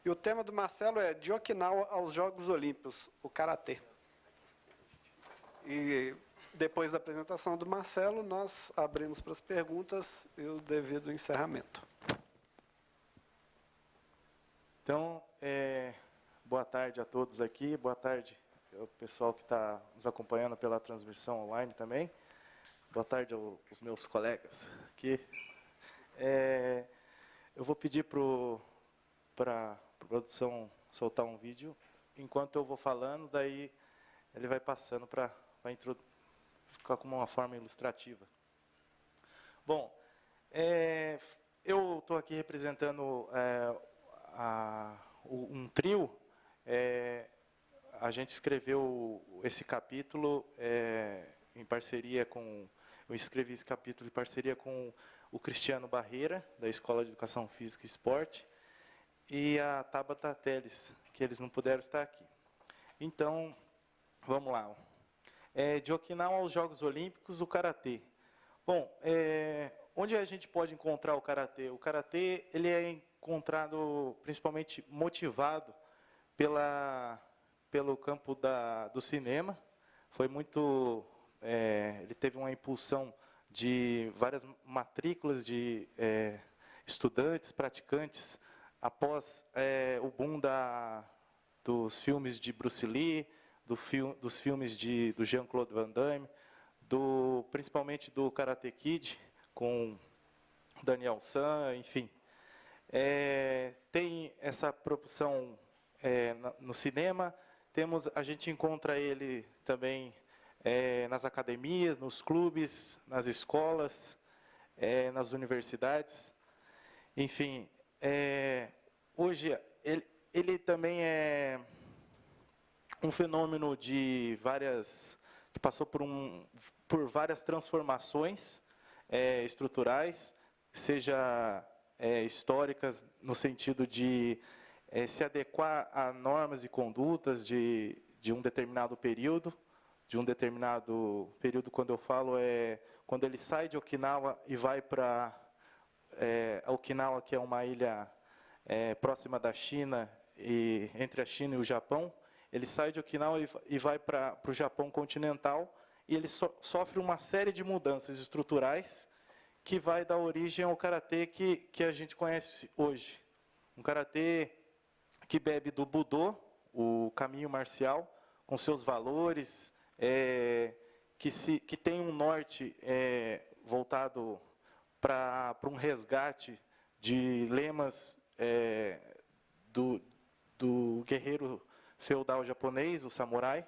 E o tema do Marcelo é de Okinawa aos Jogos Olímpicos, o Karatê. E depois da apresentação do Marcelo, nós abrimos para as perguntas e o devido encerramento. Então, boa tarde a todos aqui, boa tarde ao pessoal que está nos acompanhando pela transmissão online também. Boa tarde aos meus colegas aqui. Eu vou pedir para a produção soltar um vídeo, enquanto eu vou falando, daí ele vai passando para ficar como uma forma ilustrativa. Bom, eu estou aqui representando um trio. A gente escreveu esse capítulo em parceria com... Eu escrevi esse capítulo em parceria com o Cristiano Barreira, da Escola de Educação Física e Esporte, e a Tabata Teles, que eles não puderam estar aqui. Então, vamos lá. De Okinawa aos Jogos Olímpicos, o Karatê. Bom, onde a gente pode encontrar o Karatê? O Karatê ele é encontrado principalmente motivado pelo campo do cinema. Foi muito... ele teve uma impulsão de várias matrículas de estudantes, praticantes, após o boom dos filmes de Bruce Lee, dos filmes do Jean-Claude Van Damme, principalmente do Karate Kid, com Daniel San, enfim. Tem essa propulsão no cinema, a gente encontra ele também nas academias, nos clubes, nas escolas, nas universidades. Enfim, hoje ele também é um fenômeno que passou por várias transformações estruturais, seja históricas, no sentido de se adequar a normas e condutas de um determinado período. Quando eu falo, quando ele sai de Okinawa e vai para Okinawa, que é uma ilha próxima da China, entre a China e o Japão. Ele sai de Okinawa e vai para o Japão continental, e ele sofre uma série de mudanças estruturais que vai dar origem ao karatê que a gente conhece hoje. Um karatê que bebe do Budô, o caminho marcial, com seus valores, que tem um norte voltado para um resgate de lemas do guerreiro feudal japonês, o samurai.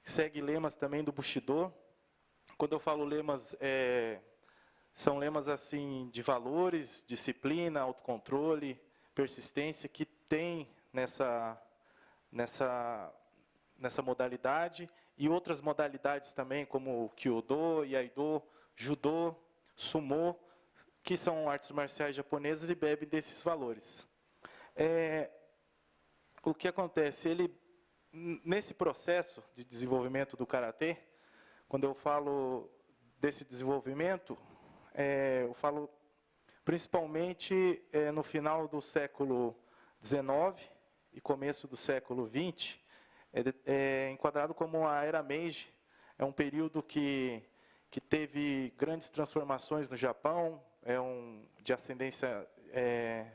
Segue lemas também do Bushido. Quando eu falo lemas, são lemas assim de valores, disciplina, autocontrole, persistência, que tem nessa modalidade, e outras modalidades também, como Kyudo, Iaido, Judô, Sumô, que são artes marciais japonesas e bebem desses valores. O que acontece? Nesse processo de desenvolvimento do Karatê, quando eu falo desse desenvolvimento, eu falo principalmente no final do século XIX e começo do século XX, enquadrado como a Era Meiji. É um período que teve grandes transformações no Japão, de ascendência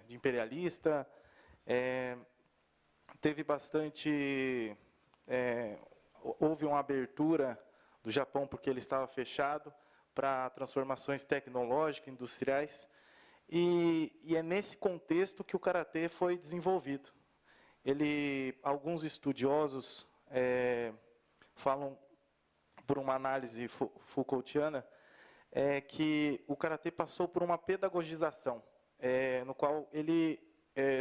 de imperialista, teve bastante... houve uma abertura do Japão, porque ele estava fechado, para transformações tecnológicas, industriais, e é nesse contexto que o Karatê foi desenvolvido. Alguns estudiosos falam, por uma análise Foucaultiana, que o Karatê passou por uma pedagogização, no qual ele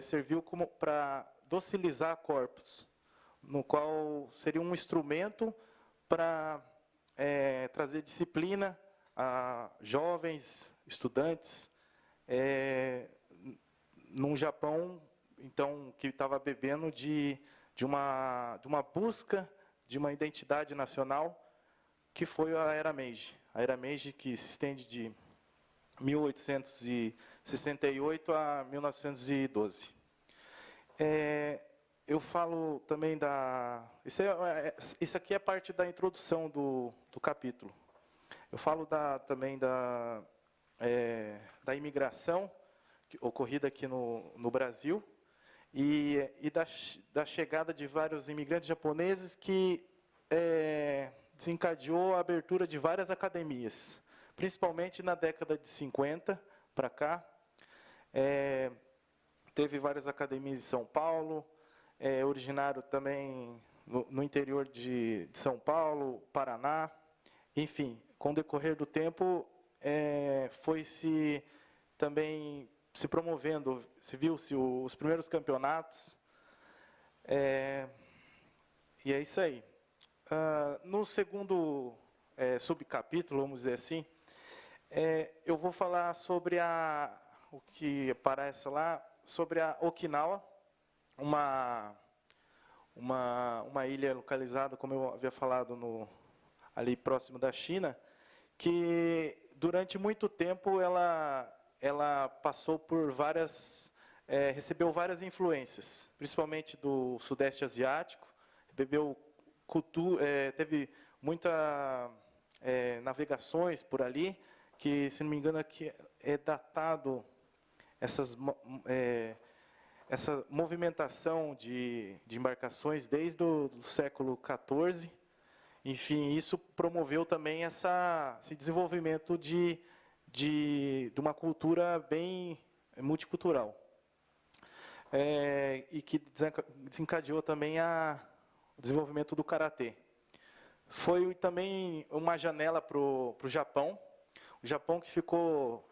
serviu para docilizar corpos, no qual seria um instrumento para trazer disciplina a jovens, estudantes, num Japão, então, que estava bebendo de uma busca de uma identidade nacional, que foi a Era Meiji. A Era Meiji, que se estende de 1868 a 1912. Eu falo também da... Isso aqui é parte da introdução do capítulo. Eu falo também da imigração ocorrida aqui no Brasil e da chegada de vários imigrantes japoneses que desencadeou a abertura de várias academias, principalmente na década de 50 para cá. Teve várias academias em São Paulo, originário também no interior de São Paulo, Paraná. Enfim, com o decorrer do tempo, foi-se também se promovendo, viu-se os primeiros campeonatos. E é isso aí. No segundo subcapítulo, vamos dizer assim, eu vou falar sobre o que aparece lá, sobre a Okinawa, uma ilha localizada, como eu havia falado, ali próximo da China, que durante muito tempo ela passou por recebeu várias influências, principalmente do Sudeste Asiático, teve muitas navegações por ali, que, se não me engano, aqui é datado essa movimentação de embarcações desde o século XIV. Enfim, isso promoveu também esse desenvolvimento de uma cultura bem multicultural. E que desencadeou também o desenvolvimento do karatê. Foi também uma janela para o Japão. O Japão que ficou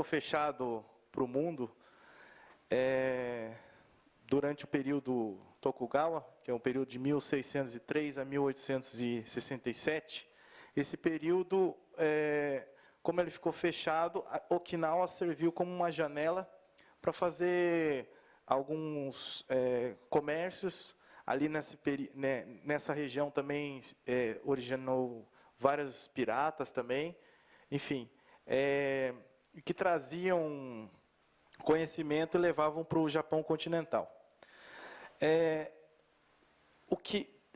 fechado para o mundo durante o período Tokugawa, que é um período de 1603 a 1867. Esse período, como ele ficou fechado, a Okinawa serviu como uma janela para fazer alguns comércios. Ali nessa região também originou vários piratas também, enfim, que traziam conhecimento e levavam para o Japão continental. O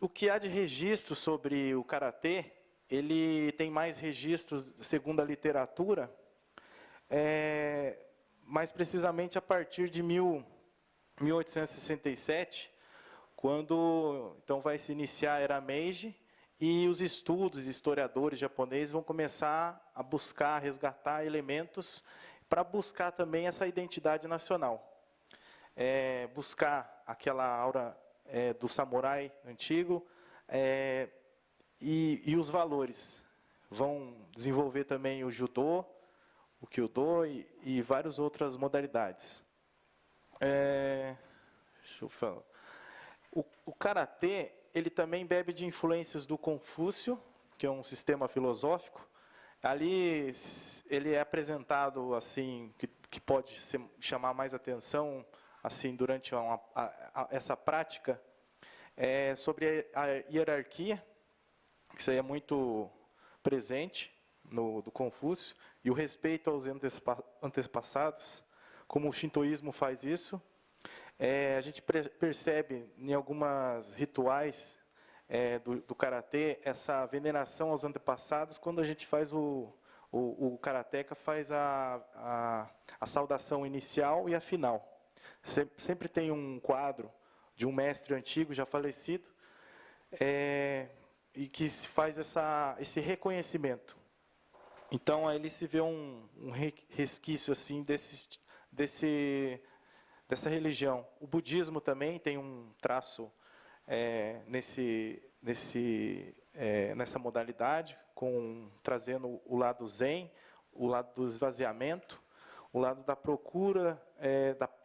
que há de registro sobre o karatê, ele tem mais registros, segundo a literatura, mais precisamente a partir de 1867, quando então vai se iniciar a Era Meiji, e os historiadores japoneses vão começar a buscar, a resgatar elementos para buscar também essa identidade nacional. Buscar aquela aura do samurai antigo e os valores. Vão desenvolver também o judô, o kyudo e várias outras modalidades. Deixa eu falar. O karatê, ele também bebe de influências do Confúcio, que é um sistema filosófico. Ali ele é apresentado assim, que pode chamar mais atenção assim durante essa prática, sobre a hierarquia, que isso aí é muito presente do Confúcio, e o respeito aos antepassados, como o shintoísmo faz isso. A gente percebe em alguns rituais do karatê essa veneração aos antepassados, quando a gente faz o karateka faz a saudação inicial e a final. Sempre tem um quadro de um mestre antigo já falecido, e que se faz esse reconhecimento. Então aí ele se vê um resquício assim dessa religião. O budismo também tem um traço nessa modalidade, trazendo o lado zen, o lado do esvaziamento, o lado da procura,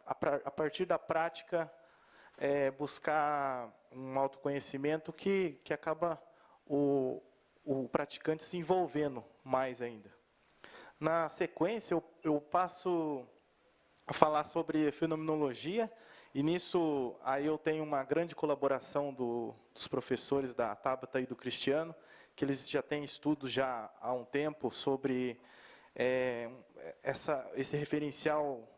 a partir da prática, buscar um autoconhecimento que acaba o praticante se envolvendo mais ainda. Na sequência, eu passo a falar sobre fenomenologia, e nisso aí eu tenho uma grande colaboração dos professores da Tabata e do Cristiano, que eles já têm estudos já há um tempo sobre esse referencial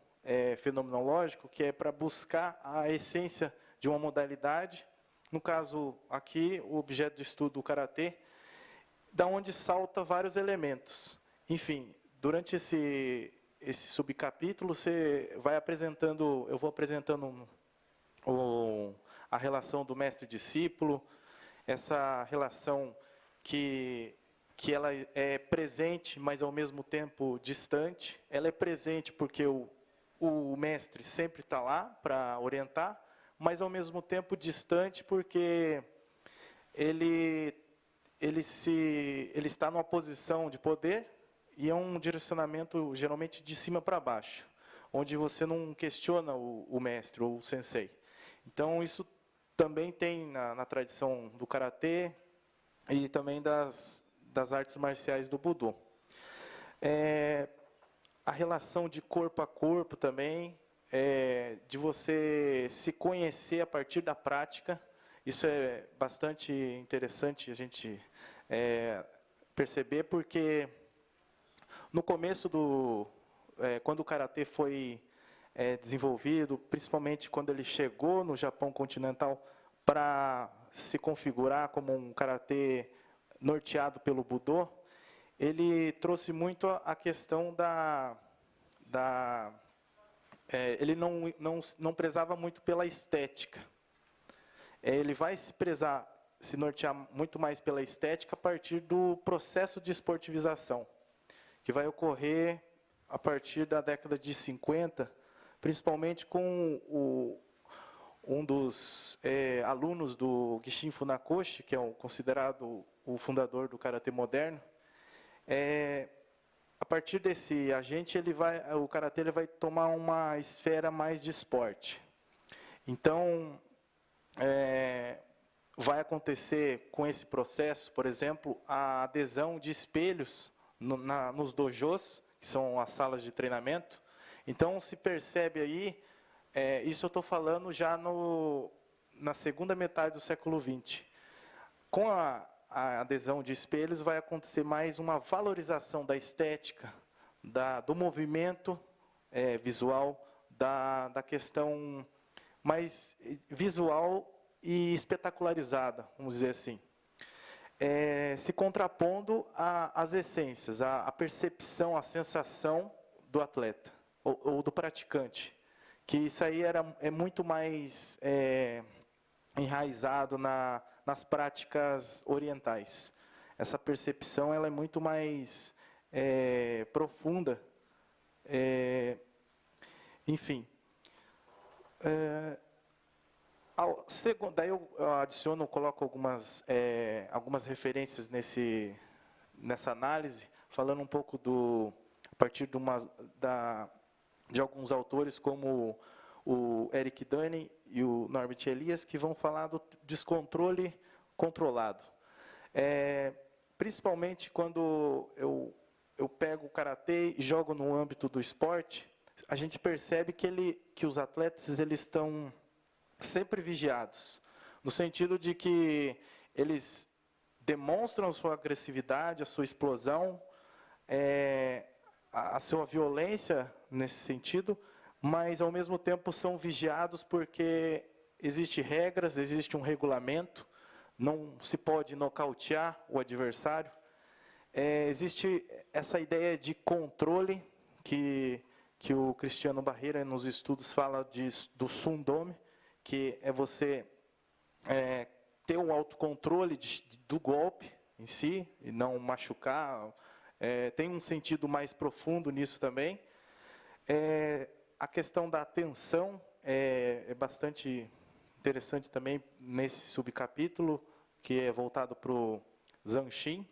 fenomenológico, que é para buscar a essência de uma modalidade. No caso aqui, o objeto de estudo do karatê, da onde salta vários elementos. Enfim, durante esse subcapítulo, você vai apresentando, eu vou apresentando a relação do mestre-discípulo, essa relação que ela é presente, mas ao mesmo tempo distante. Ela é presente porque o mestre sempre está lá para orientar, mas ao mesmo tempo distante porque ele está numa posição de poder e é um direcionamento geralmente de cima para baixo, onde você não questiona o mestre ou o sensei. Então isso também tem na tradição do karatê e também das artes marciais do Budô. A relação de corpo a corpo também, de você se conhecer a partir da prática. Isso é bastante interessante a gente perceber, porque no começo quando o karatê foi desenvolvido, principalmente quando ele chegou no Japão continental para se configurar como um karatê norteado pelo Budô, ele trouxe muito a questão ele não prezava muito pela estética. Ele vai se nortear muito mais pela estética a partir do processo de esportivização, que vai ocorrer a partir da década de 50, principalmente com um dos alunos do Gishin Funakoshi, que é considerado o fundador do karatê moderno. A partir desse agente, o karatê vai tomar uma esfera mais de esporte. Então, vai acontecer com esse processo, por exemplo, a adesão de espelhos nos dojos, que são as salas de treinamento. Então, se percebe aí, isso eu estou falando já na segunda metade do século XX. Com a adesão de espelhos, vai acontecer mais uma valorização da estética, do movimento visual, da questão mais visual e espetacularizada, vamos dizer assim. Se contrapondo às essências, à percepção, à sensação do atleta, ou do praticante, que isso aí é muito mais enraizado nas práticas orientais. Essa percepção ela é muito mais profunda. Enfim. Daí eu adiciono, coloco algumas referências nessa análise, falando um pouco a partir de alguns autores, como o Eric Dunning e o Norbert Elias, que vão falar do descontrole controlado. Principalmente quando eu pego o karatê e jogo no âmbito do esporte, a gente percebe que os atletas eles estão sempre vigiados, no sentido de que eles demonstram a sua agressividade, a sua explosão, a sua violência nesse sentido, mas ao mesmo tempo são vigiados porque existem regras, existe um regulamento, não se pode nocautear o adversário. Existe essa ideia de controle que o Cristiano Barreira nos estudos fala do Sundome, que é você ter um autocontrole do golpe em si, e não machucar. Tem um sentido mais profundo nisso também. A questão da atenção é bastante interessante também nesse subcapítulo, que é voltado para o Zanshin.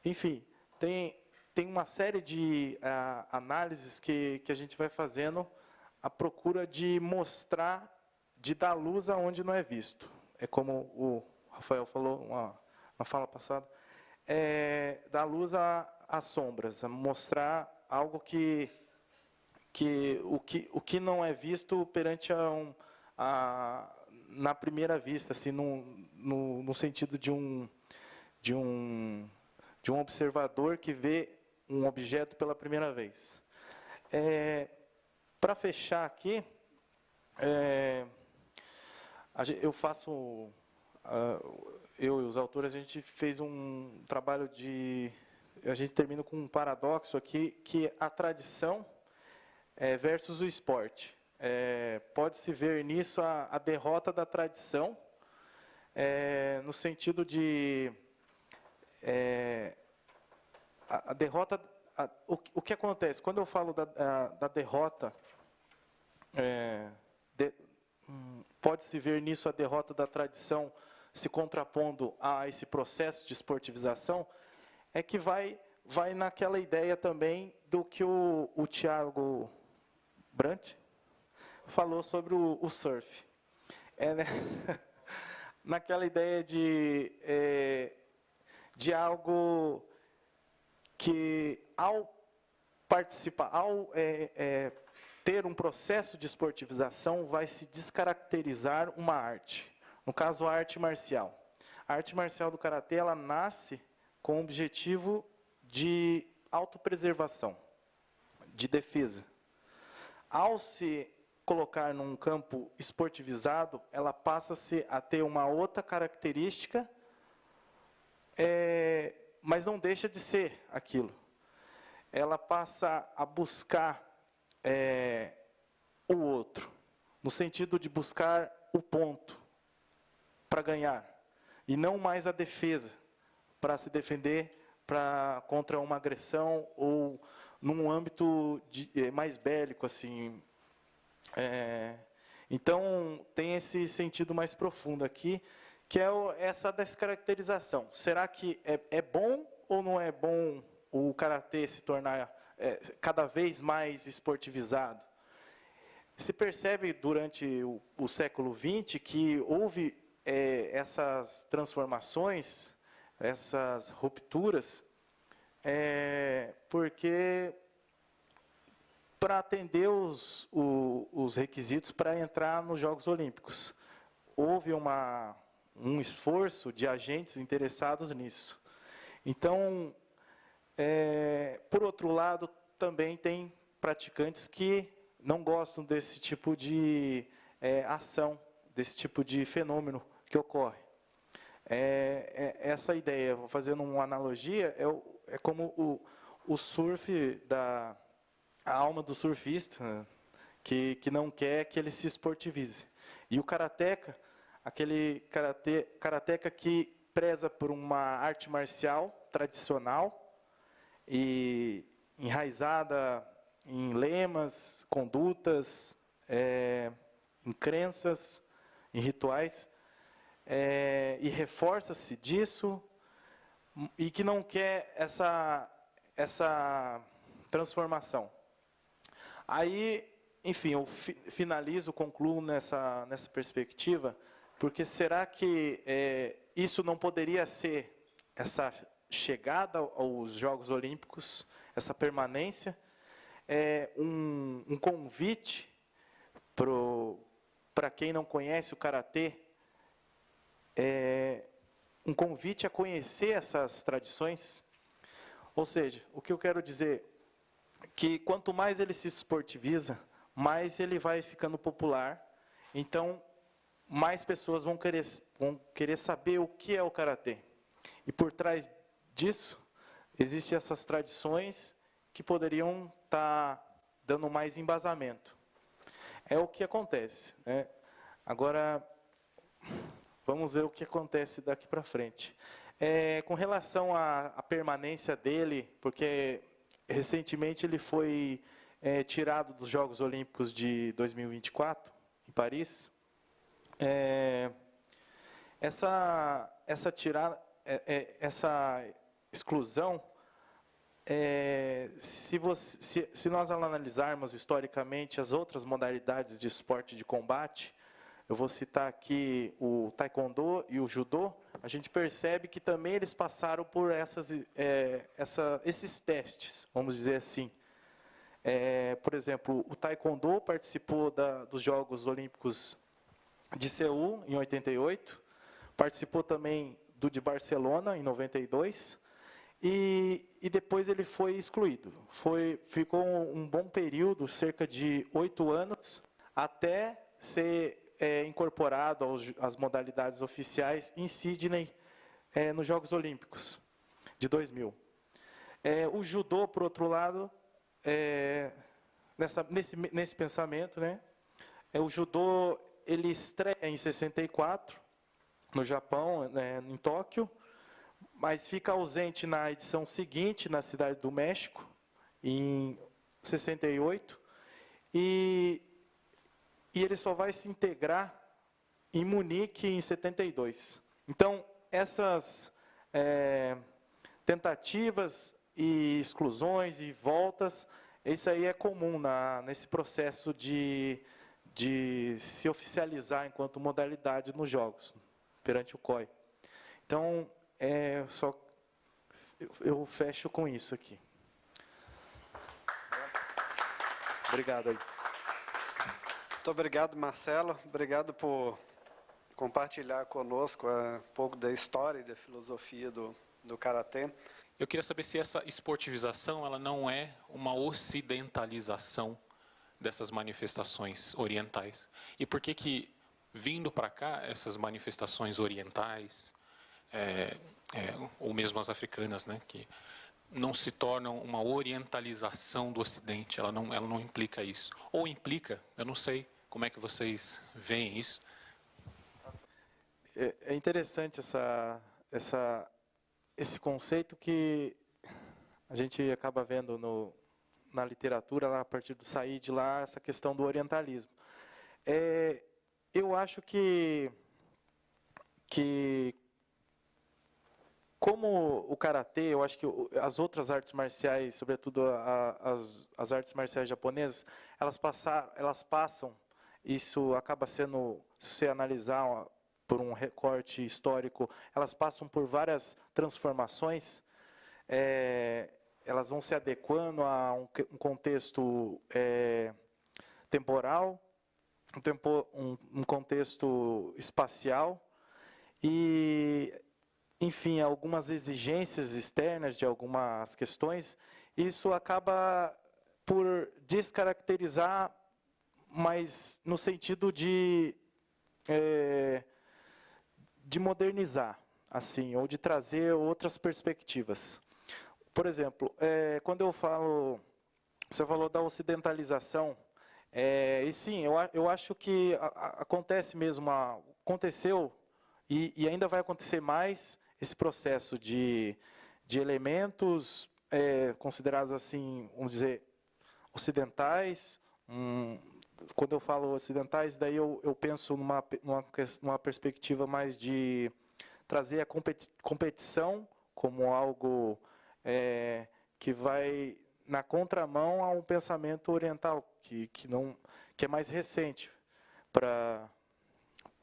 Enfim, tem uma série de análises que a gente vai fazendo à procura de mostrar, de dar luz aonde não é visto. É como o Rafael falou na fala passada, dar luz às sombras, a mostrar algo o que não é visto perante na primeira vista, assim, no sentido de um observador que vê um objeto pela primeira vez. Para fechar aqui, eu e os autores, a gente fez um trabalho a gente termina com um paradoxo aqui, que a tradição versus o esporte. Pode-se ver nisso a derrota da tradição, no sentido de a derrota. O que acontece? Quando eu falo da derrota, pode-se ver nisso a derrota da tradição se contrapondo a esse processo de esportivização, é que vai naquela ideia também do que o Thiago Brant falou sobre o surf. Né? Naquela ideia de algo que, ao participar, ter um processo de esportivização, vai se descaracterizar uma arte. No caso, a arte marcial. A arte marcial do karatê, ela nasce com o objetivo de autopreservação, de defesa. Ao se colocar num campo esportivizado, ela passa-se a ter uma outra característica, mas não deixa de ser aquilo. Ela passa a buscar o outro, no sentido de buscar o ponto para ganhar, e não mais a defesa, para se defender contra uma agressão ou num âmbito mais bélico, assim. Então, tem esse sentido mais profundo aqui, que é essa descaracterização. Será que é bom ou não é bom o karatê se tornar cada vez mais esportivizado? Se percebe durante o século XX que houve essas transformações, essas rupturas, porque para atender os requisitos para entrar nos Jogos Olímpicos, houve um esforço de agentes interessados nisso. Então, por outro lado, também tem praticantes que não gostam desse tipo de ação, desse tipo de fenômeno que ocorre. Essa ideia, fazendo uma analogia, é como o surf, a alma do surfista, que não quer que ele se esportivize. E o karateca, aquele karateca que preza por uma arte marcial tradicional e enraizada em lemas, condutas, em crenças, em rituais, e reforça-se disso, e que não quer essa transformação. Aí, enfim, eu concluo nessa perspectiva, porque será que isso não poderia ser, essa chegada aos Jogos Olímpicos, essa permanência, um convite para quem não conhece o karatê, um convite a conhecer essas tradições? Ou seja, o que eu quero dizer, que quanto mais ele se esportiviza, mais ele vai ficando popular, então mais pessoas vão querer saber o que é o karatê. E por trás disso, existem essas tradições que poderiam estar dando mais embasamento. É o que acontece, né? Agora, vamos ver o que acontece daqui para frente. Com relação à permanência dele, porque recentemente ele foi tirado dos Jogos Olímpicos de 2024, em Paris. Essa exclusão, se nós analisarmos historicamente as outras modalidades de esporte de combate, eu vou citar aqui o taekwondo e o judô, a gente percebe que também eles passaram por esses testes, vamos dizer assim. Por exemplo, o taekwondo participou dos Jogos Olímpicos de Seul, em 88, participou também do de Barcelona, em 92, e depois ele foi excluído. Ficou um bom período, cerca de 8 anos, até ser incorporado às modalidades oficiais em Sydney, nos Jogos Olímpicos de 2000. O judô, por outro lado, nesse pensamento, né, o judô ele estreia em 64, no Japão, em Tóquio, mas fica ausente na edição seguinte, na Cidade do México, em 68, e ele só vai se integrar em Munique em 72. Então, essas tentativas e exclusões e voltas, isso aí é comum nesse processo de se oficializar enquanto modalidade nos Jogos, perante o COI. Então, eu fecho com isso aqui. Obrigado aí. Muito obrigado, Marcelo. Obrigado por compartilhar conosco um pouco da história e da filosofia do Karatê. Eu queria saber se essa esportivização ela não é uma ocidentalização dessas manifestações orientais. E por que vindo para cá, essas manifestações orientais, ou mesmo as africanas, né, que não se tornam uma orientalização do Ocidente, ela não implica isso. Ou implica, eu não sei como é que vocês veem isso. É interessante esse conceito que a gente acaba vendo na literatura, lá, a partir do Said, lá, essa questão do orientalismo. Eu acho que como o karatê, eu acho que as outras artes marciais, sobretudo as artes marciais japonesas, elas passam, isso acaba sendo, se você analisar por um recorte histórico, elas passam por várias transformações, elas vão se adequando a um contexto temporal, um contexto espacial e, enfim, algumas exigências externas de algumas questões. Isso acaba por descaracterizar, mas no sentido de modernizar, assim, ou de trazer outras perspectivas. Por exemplo, quando você falou da ocidentalização, e sim, eu acho que acontece mesmo, aconteceu e ainda vai acontecer mais esse processo de elementos considerados assim, vamos dizer, ocidentais. Quando eu falo ocidentais, daí eu penso numa perspectiva mais de trazer a competição como algo que vai na contramão a um pensamento oriental, que é mais recente para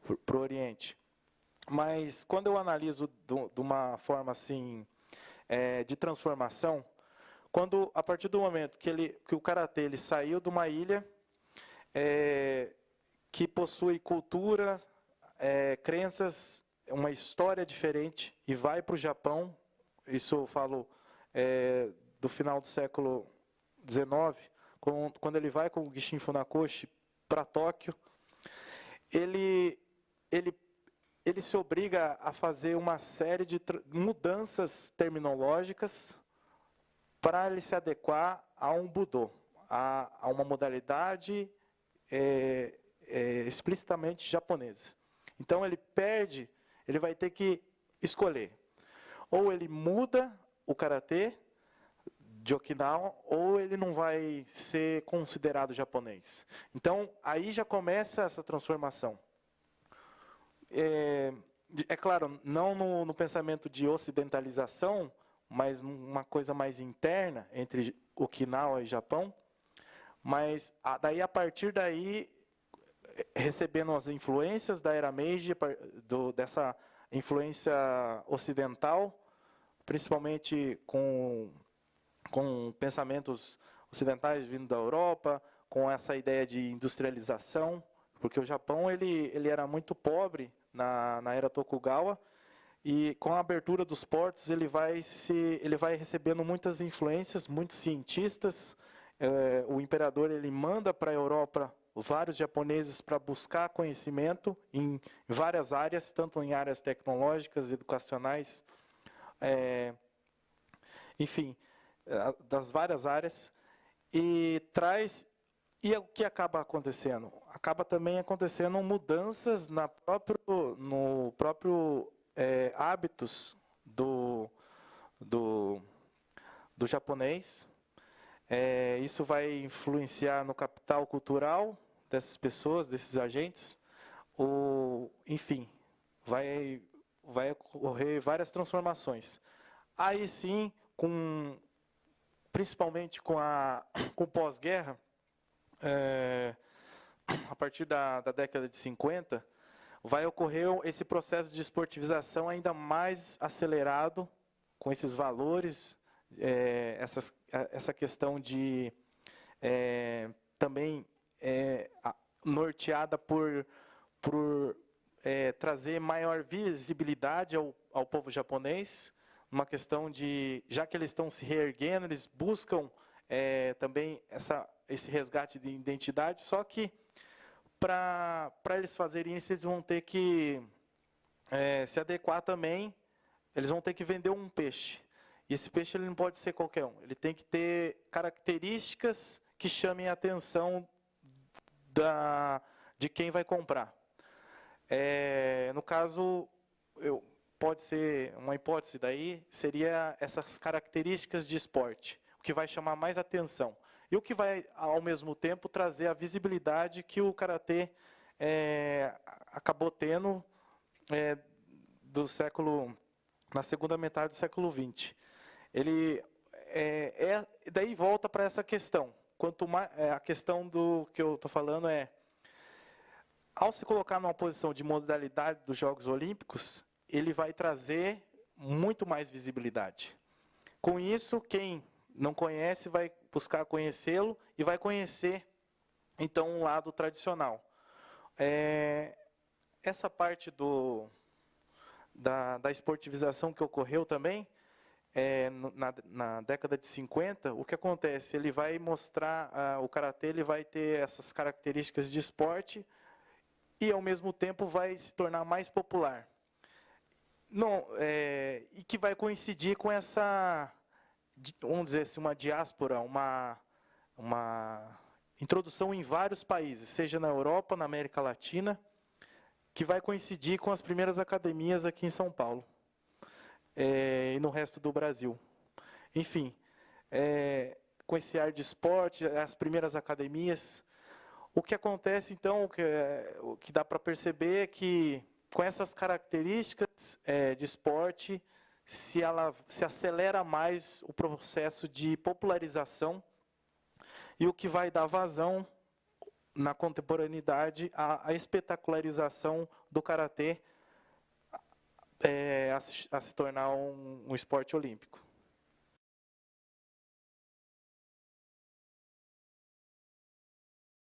o Oriente. Mas quando eu analiso de uma forma assim de transformação, a partir do momento que o karatê ele saiu de uma ilha que possui cultura, crenças, uma história diferente, e vai para o Japão, isso eu falo do final do século XIX, quando ele vai com o Gishin Funakoshi para Tóquio, ele se obriga a fazer uma série de mudanças terminológicas para ele se adequar a um Budô, a uma modalidade explicitamente japonesa. Então ele vai ter que escolher. Ou ele muda o karatê de Okinawa, ou ele não vai ser considerado japonês. Então, aí já começa essa transformação. É claro, não no pensamento de ocidentalização, mas uma coisa mais interna entre Okinawa e Japão. Mas daí, a partir daí, recebendo as influências da era Meiji, dessa influência ocidental, principalmente com pensamentos ocidentais vindo da Europa, com essa ideia de industrialização, porque o Japão ele era muito pobre na era Tokugawa, E com a abertura dos portos, ele vai recebendo muitas influências, muitos cientistas. O imperador ele manda para a Europa vários japoneses para buscar conhecimento em várias áreas, tanto em áreas tecnológicas, educacionais, enfim, das várias áreas, e o que acaba acontecendo? Acaba também acontecendo mudanças no próprio hábitos do japonês. Isso vai influenciar no capital cultural dessas pessoas, desses agentes. Enfim, vai ocorrer várias transformações. Aí sim, principalmente com o pós-guerra, a partir da década de 50, vai ocorrer esse processo de esportivização ainda mais acelerado, com esses valores, essa questão de também norteada por trazer maior visibilidade ao povo japonês, uma questão de, já que eles estão se reerguendo, eles buscam também esse resgate de identidade, só que para eles fazerem isso, eles vão ter que se adequar também, eles vão ter que vender um peixe. E esse peixe ele não pode ser qualquer um, ele tem que ter características que chamem a atenção de quem vai comprar. No caso, pode ser uma hipótese daí, seria essas características de esporte, o que vai chamar mais atenção. E o que vai, ao mesmo tempo, trazer a visibilidade que o karatê acabou tendo na segunda metade do século XX. Daí volta para essa questão. Quanto mais, a questão do que eu estou falando ao se colocar numa posição de modalidade dos Jogos Olímpicos, ele vai trazer muito mais visibilidade. Com isso, quem não conhece vai buscar conhecê-lo e vai conhecer, então, um lado tradicional. Essa parte da esportivização que ocorreu também, na década de 50, o que acontece? Ele vai mostrar, o karatê ele vai ter essas características de esporte e, ao mesmo tempo, vai se tornar mais popular. E que vai coincidir com essa, vamos dizer assim, uma diáspora, uma introdução em vários países, seja na Europa, na América Latina, que vai coincidir com as primeiras academias aqui em São Paulo e no resto do Brasil. Enfim, com esse ar de esporte, as primeiras academias. O que acontece, então, o que dá para perceber é que, com essas características de esporte, se acelera mais o processo de popularização e o que vai dar vazão, na contemporaneidade, à espetacularização do karatê a se tornar um esporte olímpico.